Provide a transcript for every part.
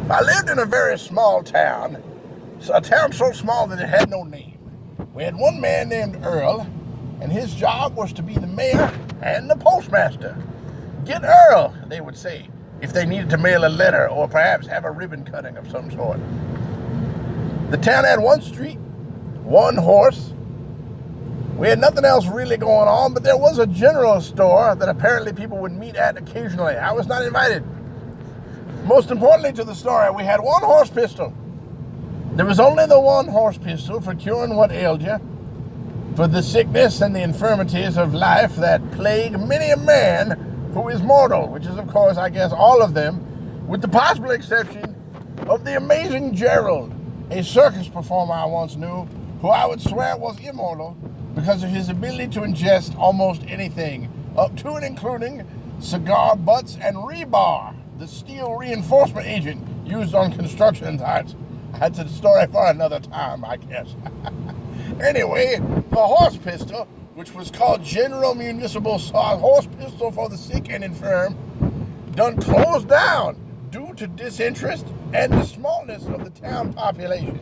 I lived in a very small town, a town so small that it had no name. We had one man named Earl, and his job was to be the mayor and the postmaster. Get Earl, they would say, if they needed to mail a letter or perhaps have a ribbon cutting of some sort. The town had one street, one horse. We had nothing else really going on, but there was a general store that apparently people would meet at occasionally. I was not invited. Most importantly to the story, we had one horse pistol. There was only the one horse pistol for curing what ailed you, for the sickness and the infirmities of life that plague many a man who is mortal, which is, of course, I guess, all of them, with the possible exception of the amazing Gerald, a circus performer I once knew, who I would swear was immortal because of his ability to ingest almost anything, up to and including cigar butts and rebar, the steel reinforcement agent used on construction sites. That's a story for another time, I guess. Anyway, the horse pistol, which was called General Municipal Horse Pistol for the Sick and Infirm, done closed down due to disinterest and the smallness of the town population.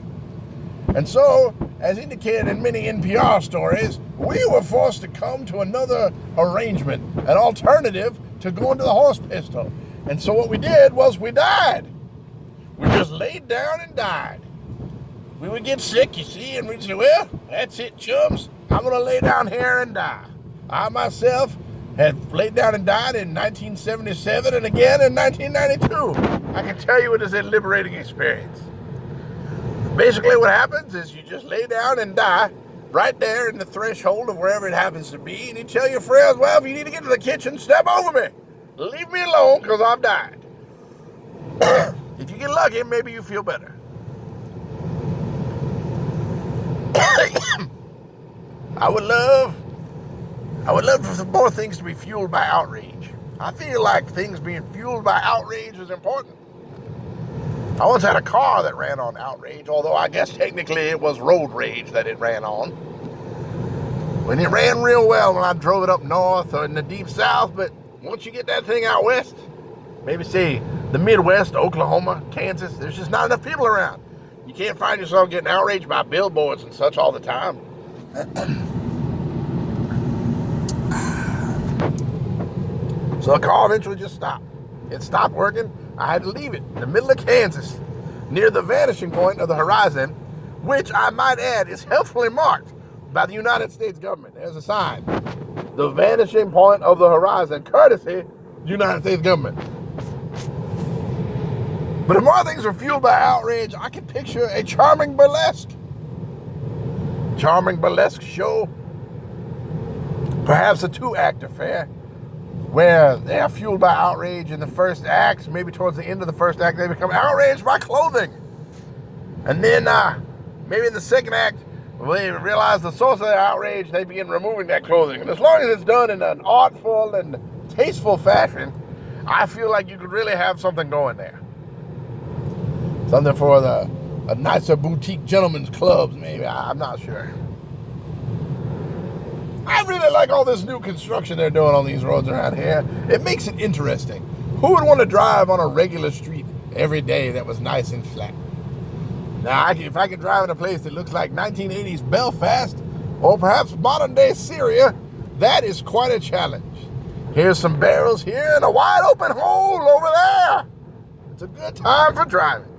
And so, as indicated in many NPR stories, we were forced to come to another arrangement, an alternative to going to the horse pistol. And so what we did was we died. We just laid down and died. We would get sick, you see, and we'd say, well, that's it, chums. I'm going to lay down here and die. I myself had laid down and died in 1977 and again in 1992. I can tell you it is a liberating experience. Basically what happens is you just lay down and die right there in the threshold of wherever it happens to be, and you tell your friends, well, if you need to get to the kitchen, step over me. Leave me alone because I've died. If you get lucky, maybe you feel better. I would love for more things to be fueled by outrage. I feel like things being fueled by outrage is important. I once had a car that ran on outrage, although I guess technically it was road rage that it ran on. When it ran real well when I drove it up north or in the deep south, but once you get that thing out west, maybe say the Midwest, Oklahoma, Kansas, there's just not enough people around. You can't find yourself getting outraged by billboards and such all the time. So the car eventually just stopped. It stopped working. I had to leave it in the middle of Kansas, near the vanishing point of the horizon, which I might add is helpfully marked by the United States government. There's a sign. The vanishing point of the horizon, courtesy United States government. But if more things are fueled by outrage, I can picture a charming burlesque show, perhaps a 2-act affair, where they are fueled by outrage in the first act. Maybe towards the end of the first act, they become outraged by clothing. And then maybe in the second act, when they realize the source of their outrage, they begin removing that clothing. And as long as it's done in an artful and tasteful fashion, I feel like you could really have something going there. Something for a nicer boutique gentleman's clubs, maybe. I'm not sure. I really like all this new construction they're doing on these roads around here. It makes it interesting. Who would want to drive on a regular street every day that was nice and flat? Now, if I could drive in a place that looks like 1980s Belfast, or perhaps modern-day Syria, that is quite a challenge. Here's some barrels here and a wide-open hole over there. It's a good time for driving.